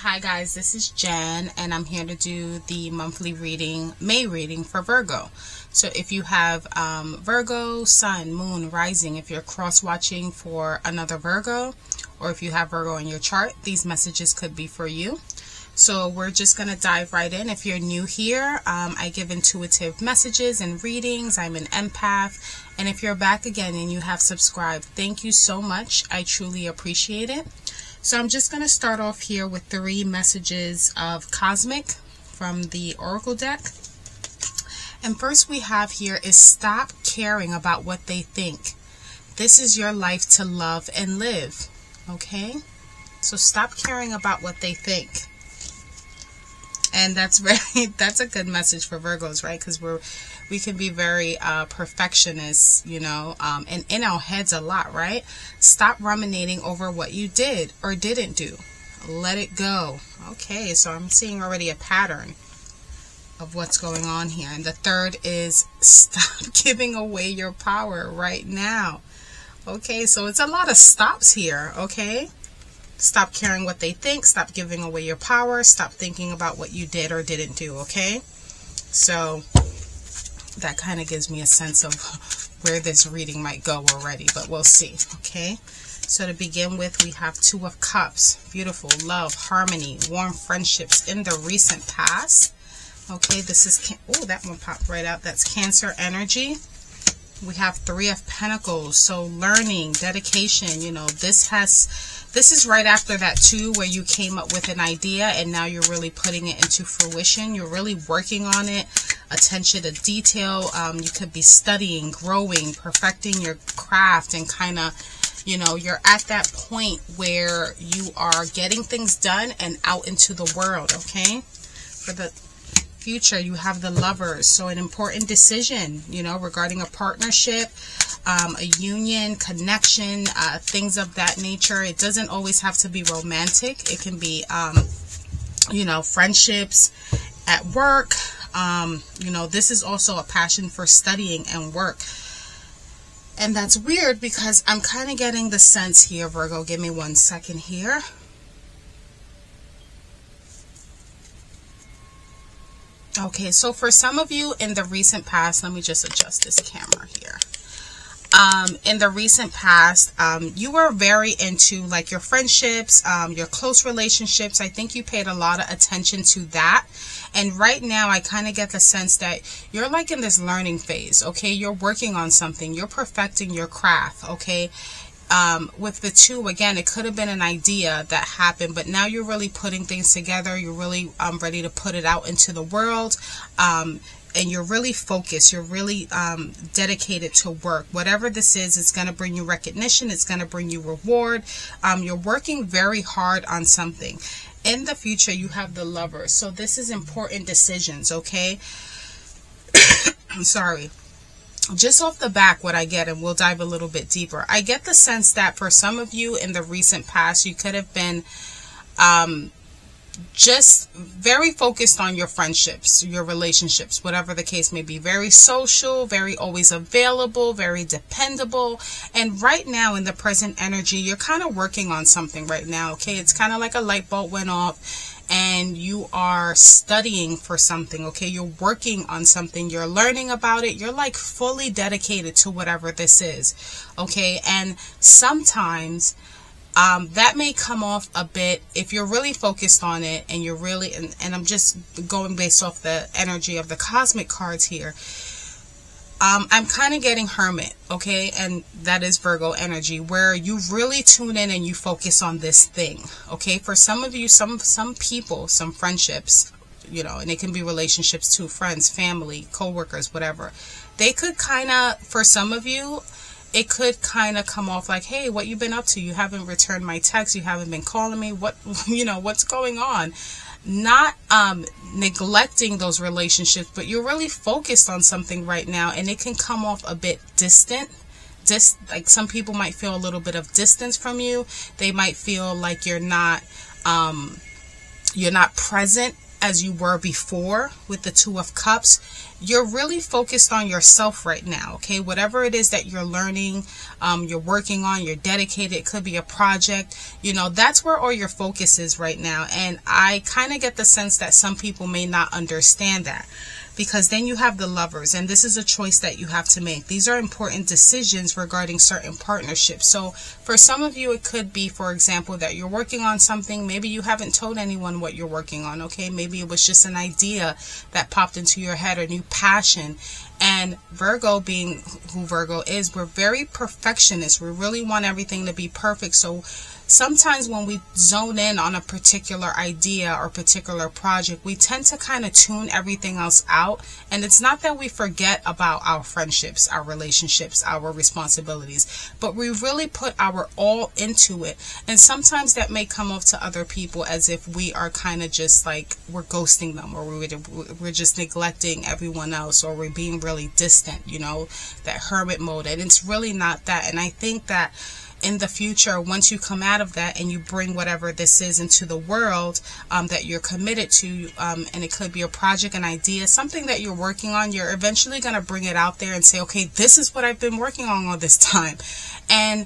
Hi guys, this is Jen and I'm here to do the monthly reading, May reading for Virgo. So if you have Virgo, Sun, Moon, Rising, if you're cross-watching for another Virgo, or if you have Virgo in your chart, these messages could be for you. So we're just going to dive right in. If you're new here, I give intuitive messages and readings. I'm an empath. And if you're back again and you have subscribed, thank you so much. I truly appreciate it. So I'm just going to start off here with 3 messages of Cosmic from the Oracle deck. And first we have here is stop caring about what they think. This is your life to love and live. Okay? So stop caring about what they think. And that's a good message for Virgos, right? Because we can be very perfectionists, and in our heads a lot, right? Stop ruminating over what you did or didn't do. Let it go. Okay, so I'm seeing already a pattern of what's going on here. And the third is stop giving away your power right now. Okay, so it's a lot of stops here, okay? Stop caring what they think. Stop giving away your power. Stop thinking about what you did or didn't do, okay? So that kind of gives me a sense of where this reading might go already, but we'll see, okay? So to begin with, we have 2 of Cups. Beautiful love, harmony, warm friendships in the recent past. Okay, this is, oh, that one popped right out. That's Cancer energy. We have 3 of Pentacles. So learning, dedication, this is right after that too, where you came up with an idea and now you're really putting it into fruition. You're really working on it. Attention to detail. You could be studying, growing, perfecting your craft, and kind of, you're at that point where you are getting things done and out into the world, okay? For the future, you have the Lovers. So an important decision, regarding a partnership, a union, connection, things of that nature. It doesn't always have to be romantic. It can be, friendships at work. This is also a passion for studying and work. And that's weird because I'm kind of getting the sense here, Virgo. Give me 1 second here. Okay, so for some of you in the recent past, let me just adjust this camera here. In the recent past, you were very into like your friendships, your close relationships. I think you paid a lot of attention to that. And right now, I kind of get the sense that you're like in this learning phase, okay? You're working on something. You're perfecting your craft, okay? With the 2, again, it could have been an idea that happened, but now you're really putting things together. You're really ready to put it out into the world. And you're really focused. You're really dedicated to work. Whatever this is, it's going to bring you recognition. It's going to bring you reward. You're working very hard on something. In the future, you have the Lovers. So this is important decisions, okay? I'm sorry. Just off the back, what I get, and we'll dive a little bit deeper, I get the sense that for some of you in the recent past, you could have been just very focused on your friendships, your relationships, whatever the case may be. Very social, very always available, very dependable. And right now in the present energy, you're kind of working on something right now, okay? It's kind of like a light bulb went off and you are studying for something, okay? You're working on something. You're learning about it. You're like fully dedicated to whatever this is, okay? And sometimes that may come off a bit if you're really focused on it and you're really, and I'm just going based off the energy of the cosmic cards here. I'm kind of getting Hermit, okay? And that is Virgo energy, where you really tune in and you focus on this thing, okay? For some of you, some people, some friendships, and it can be relationships too, friends, family, co-workers, whatever. They could kind of, for some of you, it could kind of come off like, hey, what you been up to? You haven't returned my text. You haven't been calling me. What's going on? Not neglecting those relationships, but you're really focused on something right now, and it can come off a bit distant. Like some people might feel a little bit of distance from you. They might feel like you're not present as you were before with the Two of Cups. You're really focused on yourself right now, okay? Whatever it is that you're learning, you're working on, you're dedicated, it could be a project, you know, that's where all your focus is right now. And I kind of get the sense that some people may not understand that. Because then you have the Lovers, and this is a choice that you have to make. These are important decisions regarding certain partnerships. So for some of you, it could be, for example, that you're working on something. Maybe you haven't told anyone what you're working on, okay? Maybe it was just an idea that popped into your head, a new passion. And Virgo, being who Virgo is, we're very perfectionist. We really want everything to be perfect. So sometimes when we zone in on a particular idea or particular project, we tend to kind of tune everything else out. And it's not that we forget about our friendships, our relationships, our responsibilities, but we really put our all into it. And sometimes that may come off to other people as if we are kind of just like, we're ghosting them, or we're just neglecting everyone else, or we're being really distant, you know, that hermit mode. And it's really not that. And I think that in the future, once you come out of that and you bring whatever this is into the world that you're committed to, and it could be a project, an idea, something that you're working on, you're eventually going to bring it out there and say, okay, this is what I've been working on all this time. And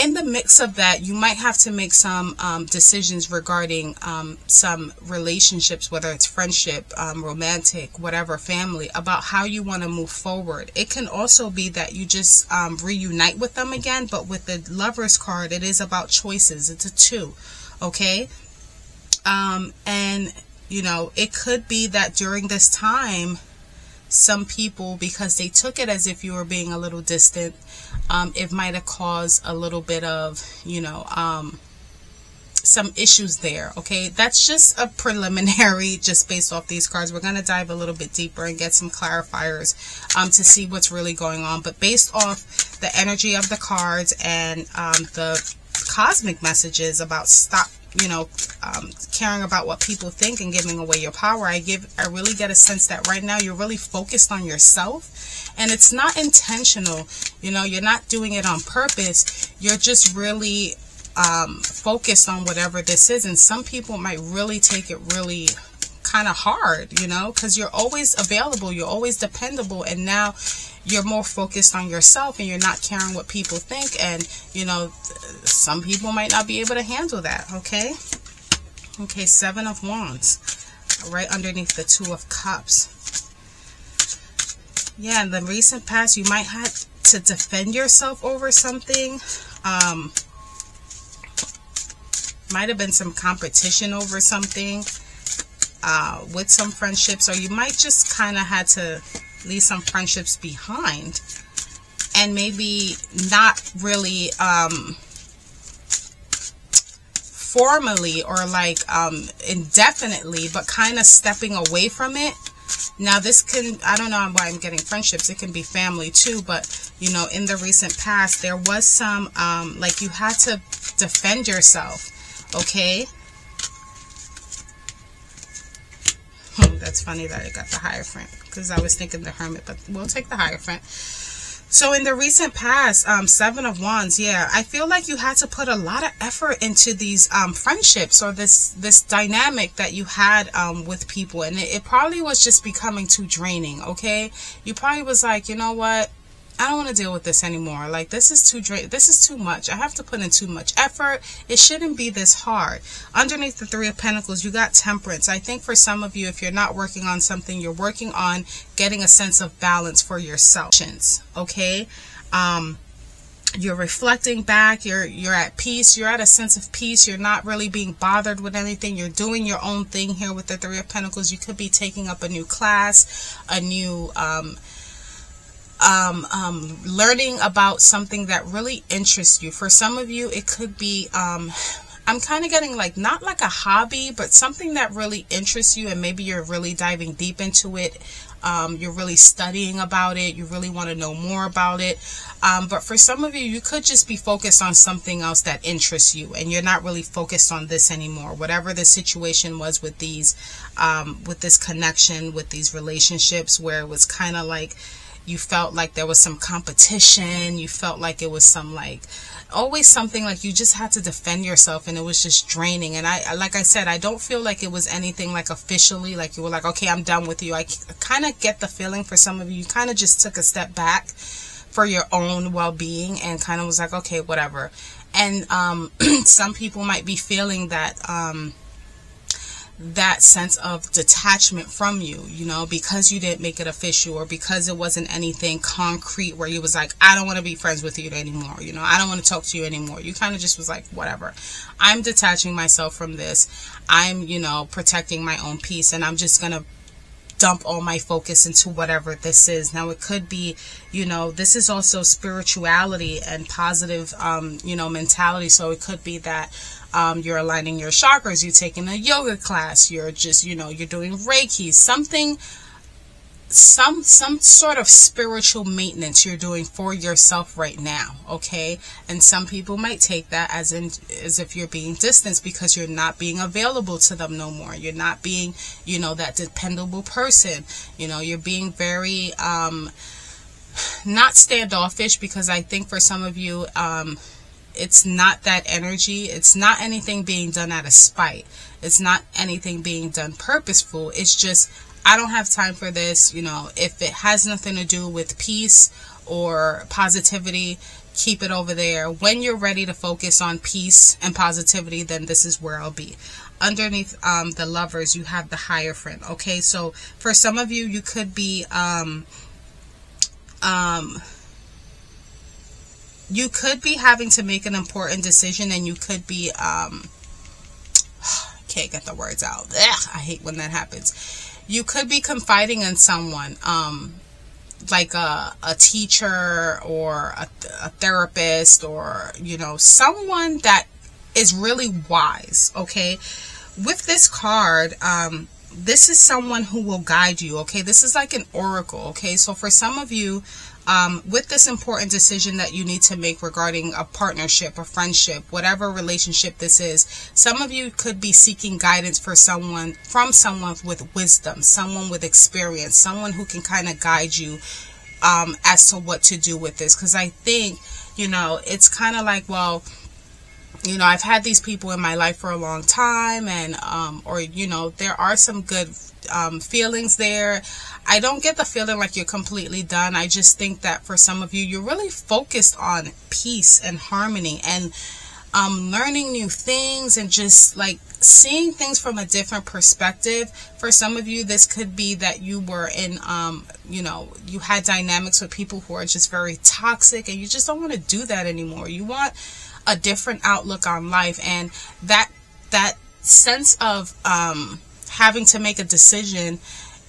in the mix of that, you might have to make some decisions regarding some relationships, whether it's friendship, romantic, whatever, family, about how you want to move forward. It can also be that you just reunite with them again, but with the Lovers card, it is about choices. It's a 2, okay? And, you know, it could be that during this time, some people, because they took it as if you were being a little distant, it might have caused a little bit of, you know, some issues there, okay? That's just a preliminary, just based off these cards. We're going to dive a little bit deeper and get some clarifiers to see what's really going on. But based off the energy of the cards and the cosmic messages about stop, you know, caring about what people think and giving away your power, I really get a sense that right now you're really focused on yourself, and it's not intentional. You know, you're not doing it on purpose. You're just really focused on whatever this is. And some people might really take it really kind of hard, you know, because you're always available, you're always dependable, and now you're more focused on yourself and you're not caring what people think. And, you know, some people might not be able to handle that, okay? Okay, 7 of Wands, right underneath the 2 of Cups. Yeah, in the recent past, you might have to defend yourself over something. Might have been some competition over something with some friendships, or you might just kind of had to leave some friendships behind, and maybe not really formally or like indefinitely, but kind of stepping away from it. Now this can, I don't know why I'm getting friendships, it can be family too, but you know, in the recent past there was some like you had to defend yourself, okay? That's funny that I got the Hierophant, because I was thinking the Hermit, but we'll take the Hierophant. So in the recent past, 7 of Wands, yeah, I feel like you had to put a lot of effort into these friendships, or this dynamic that you had with people, and it probably was just becoming too draining, okay? You probably was like, you know what? I don't want to deal with this anymore. Like, this is too much. I have to put in too much effort. It shouldn't be this hard. Underneath the 3 of Pentacles, you got Temperance. I think for some of you, if you're not working on something, you're working on getting a sense of balance for yourself. Okay? You're reflecting back. You're at peace. You're at a sense of peace. You're not really being bothered with anything. You're doing your own thing here with the 3 of Pentacles. You could be taking up a new class, a new learning about something that really interests you. For some of you, it could be I'm kind of getting like, not like a hobby, but something that really interests you, and maybe you're really diving deep into it. You're really studying about it. You really want to know more about it. But for some of you, you could just be focused on something else that interests you, and you're not really focused on this anymore. Whatever the situation was with these, with this connection, with these relationships, where it was kind of like, you felt like there was some competition, you felt like it was some like always something like you just had to defend yourself, and it was just draining. And I like I said, I don't feel like it was anything like officially like you were like, okay, I'm done with you. I kind of get the feeling for some of you, you kind of just took a step back for your own well-being and kind of was like, okay, whatever. And some people might be feeling that that sense of detachment from you, you know, because you didn't make it official, or because it wasn't anything concrete where you was like, I don't want to be friends with you anymore, you know, I don't want to talk to you anymore. You kind of just was like, whatever, I'm detaching myself from this. I'm, you know, protecting my own peace, and I'm just gonna dump all my focus into whatever this is. Now it could be, you know, this is also spirituality and positive you know, mentality. So it could be that you're aligning your chakras, you're taking a yoga class, you're just, you know, you're doing Reiki, something, some sort of spiritual maintenance you're doing for yourself right now, okay? And some people might take that as if you're being distanced because you're not being available to them no more. You're not being, you know, that dependable person. You know, you're being very not standoffish, because I think for some of you it's not that energy. It's not anything being done out of spite. It's not anything being done purposeful. It's just, I don't have time for this. You know, if it has nothing to do with peace or positivity, keep it over there. When you're ready to focus on peace and positivity, then this is where I'll be. Underneath the Lovers, you have the Hierophant. Okay, so for some of you, you could be you could be having to make an important decision, and you could be can't get the words out. Ugh, I hate when that happens. You could be confiding in someone, like a teacher or a therapist, or, you know, someone that is really wise, okay? With this card, this is someone who will guide you, okay? This is like an oracle, okay? So for some of you, with this important decision that you need to make regarding a partnership, a friendship, whatever relationship this is, some of you could be seeking guidance from someone with wisdom, someone with experience, someone who can kind of guide you as to what to do with this. Because I think, you know, it's kind of like, well, you know, I've had these people in my life for a long time, and or, you know, there are some good feelings there. I don't get the feeling like you're completely done. I just think that for some of you, you're really focused on peace and harmony, and learning new things, and just like seeing things from a different perspective. For some of you, this could be that you were in you know, you had dynamics with people who are just very toxic, and you just don't want to do that anymore. You want a different outlook on life, and that sense of having to make a decision,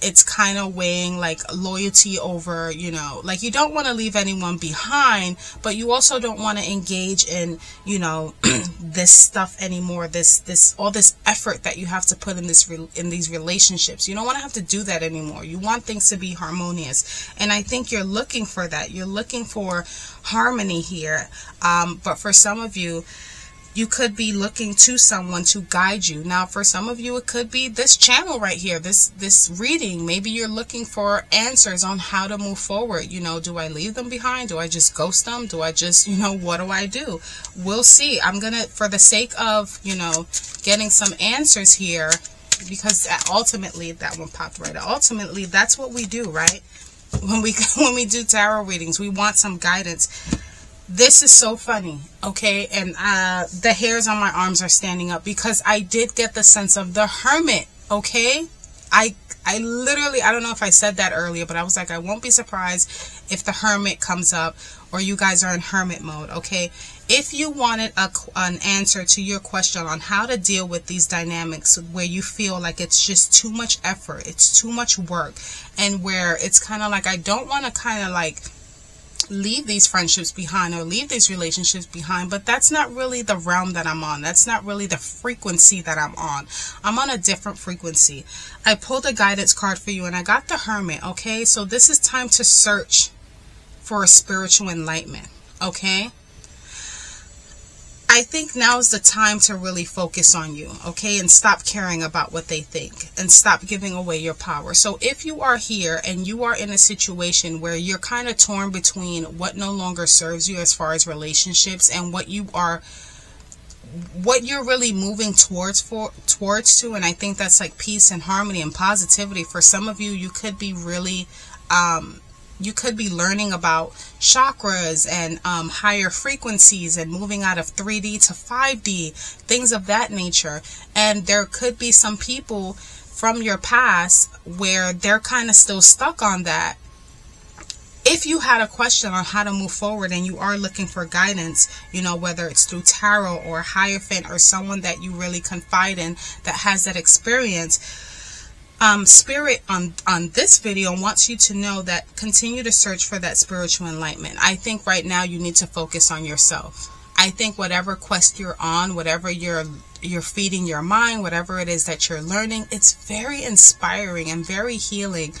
it's kind of weighing like loyalty over, you know, like you don't want to leave anyone behind, but you also don't want to engage in, you know, this stuff anymore, this all this effort that you have to put in these relationships. You don't want to have to do that anymore. You want things to be harmonious, and I think you're looking for that. You're looking for harmony here, but for some of you, you could be looking to someone to guide you. Now, for some of you, it could be this channel right here, this reading. Maybe you're looking for answers on how to move forward. You know, do I leave them behind? Do I just ghost them? Do I just, you know, what do I do? We'll see. I'm going to, for the sake of, you know, getting some answers here, because ultimately, that one popped right out. Ultimately, that's what we do, right? When we do tarot readings, we want some guidance. This is so funny, okay? And the hairs on my arms are standing up, because I did get the sense of the Hermit, okay? I literally, I don't know if I said that earlier, but I was like, I won't be surprised if the Hermit comes up, or you guys are in Hermit mode, okay? If you wanted an answer to your question on how to deal with these dynamics where you feel like it's just too much effort, it's too much work, and where it's kind of like, I don't want to kind of like leave these friendships behind or leave these relationships behind, but that's not really the realm that I'm on. That's not really the frequency that I'm on. I'm on a different frequency. I pulled a guidance card for you, and I got the Hermit, okay? So this is time to search for a spiritual enlightenment, okay? I think now's the time to really focus on you, okay? And stop caring about what they think and stop giving away your power. So if you are here and you are in a situation where you're kind of torn between what no longer serves you as far as relationships and what you're really moving towards to, and I think that's like peace and harmony and positivity. For some of you, you could be really you could be learning about chakras and higher frequencies and moving out of 3D to 5D, things of that nature. And there could be some people from your past where they're kind of still stuck on that. If you had a question on how to move forward and you are looking for guidance, you know, whether it's through tarot or Hierophant or someone that you really confide in that has that experience, Spirit on this video wants you to know that continue to search for that spiritual enlightenment. I think right now you need to focus on yourself. I think whatever quest you're on, whatever you're feeding your mind, whatever it is that you're learning, it's very inspiring and very healing.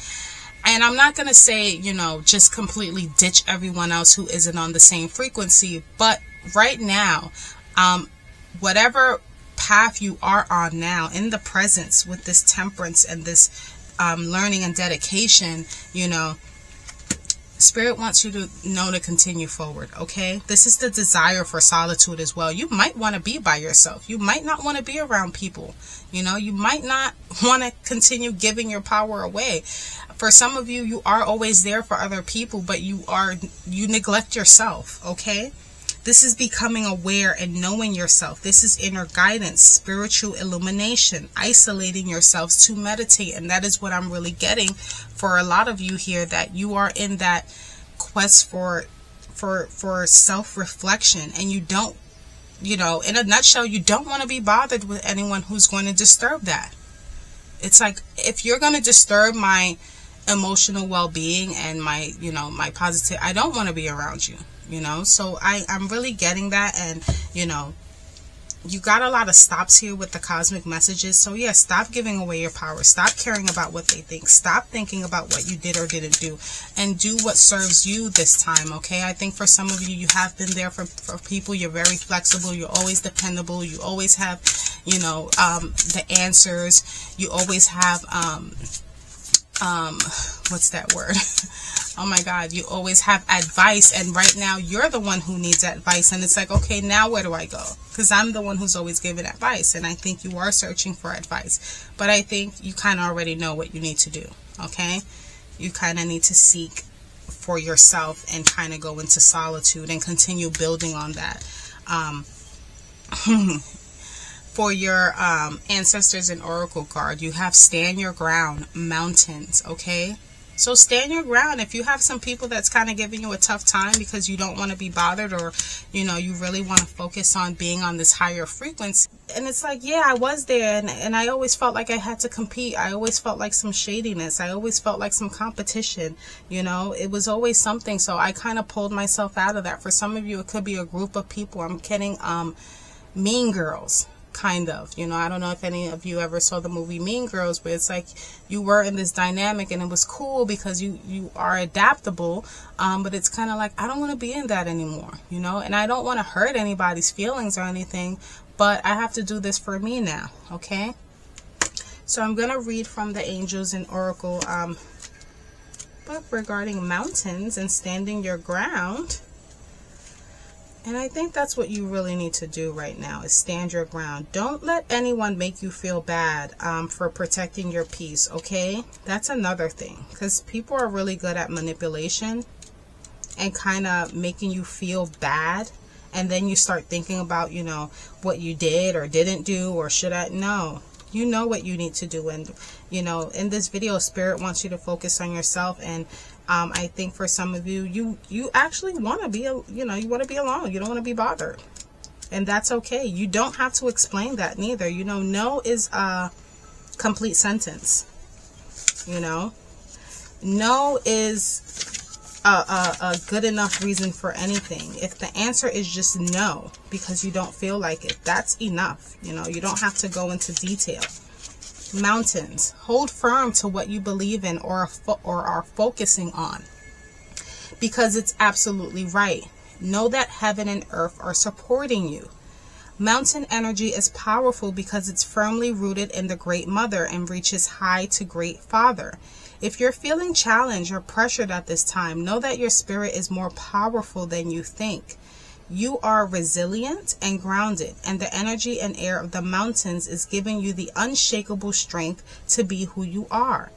And I'm not going to say, you know, just completely ditch everyone else who isn't on the same frequency. But right now, whatever path you are on now in the presence with this temperance and this learning and dedication, you know, Spirit wants you to know to continue forward, okay? This is the desire for solitude as well. You might want to be by yourself. You might not want to be around people. You know, you might not want to continue giving your power away. For some of you, you are always there for other people, but you neglect yourself, okay? This is becoming aware and knowing yourself. This is inner guidance, spiritual illumination, isolating yourselves to meditate. And that is what I'm really getting for a lot of you here, that you are in that quest for self-reflection. And you don't, you know, in a nutshell, you don't want to be bothered with anyone who's going to disturb that. It's like, if you're going to disturb my emotional well-being and my, you know, my positive, I don't want to be around you. You know, so I'm really getting that. And, you know, you got a lot of stops here with the cosmic messages. So, yeah, stop giving away your power. Stop caring about what they think. Stop thinking about what you did or didn't do. And do what serves you this time, okay? I think for some of you, you have been there for people. You're very flexible. You're always dependable. You always have, you know, the answers. You always have, what's that word? Oh my God, you always have advice, and right now you're the one who needs advice, and it's like, okay, now where do I go? Because I'm the one who's always giving advice, and I think you are searching for advice, but I think you kind of already know what you need to do, okay? You kind of need to seek for yourself and kind of go into solitude and continue building on that. For your ancestors and oracle card, you have stand your ground, mountains, okay? So stand your ground. If you have some people that's kind of giving you a tough time because you don't want to be bothered, or, you know, you really want to focus on being on this higher frequency. And it's like, yeah, I was there, and I always felt like I had to compete. I always felt like some shadiness. I always felt like some competition. You know, it was always something. So I kind of pulled myself out of that. For some of you, it could be a group of people. I'm kidding. Mean Girls. Kind of, you know, I don't know if any of you ever saw the movie Mean Girls, but it's like you were in this dynamic and it was cool because you are adaptable, but it's kind of like, I don't want to be in that anymore, you know, and I don't want to hurt anybody's feelings or anything, but I have to do this for me now, okay? So I'm going to read from the Angels and Oracle book regarding mountains and standing your ground. And I think that's what you really need to do right now, is stand your ground. Don't let anyone make you feel bad for protecting your peace, okay? That's another thing, because people are really good at manipulation and kind of making you feel bad. And then you start thinking about, you know, what you did or didn't do, or should I? No, you know what you need to do. And, you know, in this video, Spirit wants you to focus on yourself. And I think for some of you, you actually want to be, you know, you want to be alone. You don't want to be bothered. And that's okay. You don't have to explain that neither. You know, no is a complete sentence. You know, no is a good enough reason for anything. If the answer is just no because you don't feel like it, that's enough. You know, you don't have to go into detail. Mountains, hold firm to what you believe in or are focusing on, because it's absolutely right. Know that heaven and earth are supporting you. Mountain energy is powerful because it's firmly rooted in the Great Mother and reaches high to Great Father. If you're feeling challenged or pressured at this time, know that your spirit is more powerful than you think. You are resilient and grounded, and the energy and air of the mountains is giving you the unshakable strength to be who you are.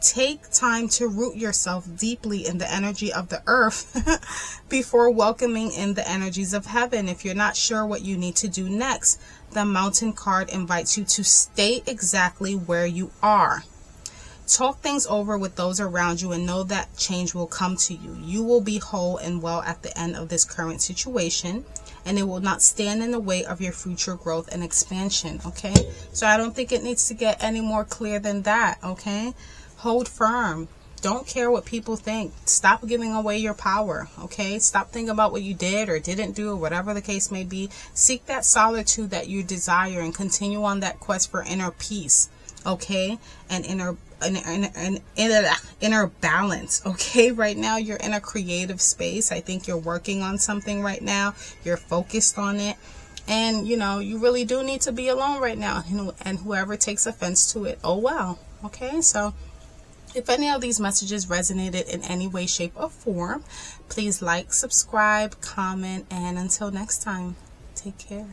Take time to root yourself deeply in the energy of the earth before welcoming in the energies of heaven. If you're not sure what you need to do next, the mountain card invites you to stay exactly where you are. Talk things over with those around you and know that change will come to you. You will be whole and well at the end of this current situation, and it will not stand in the way of your future growth and expansion, okay? So I don't think it needs to get any more clear than that, okay? Hold firm. Don't care what people think. Stop giving away your power, okay? Stop thinking about what you did or didn't do, or whatever the case may be. Seek that solitude that you desire and continue on that quest for inner peace, okay? And inner balance, okay? Right now you're in a creative space. I think you're working on something right now. You're focused on it. And, you know, you really do need to be alone right now. And whoever takes offense to it, oh well, okay? So if any of these messages resonated in any way, shape, or form, please like, subscribe, comment, and until next time, take care.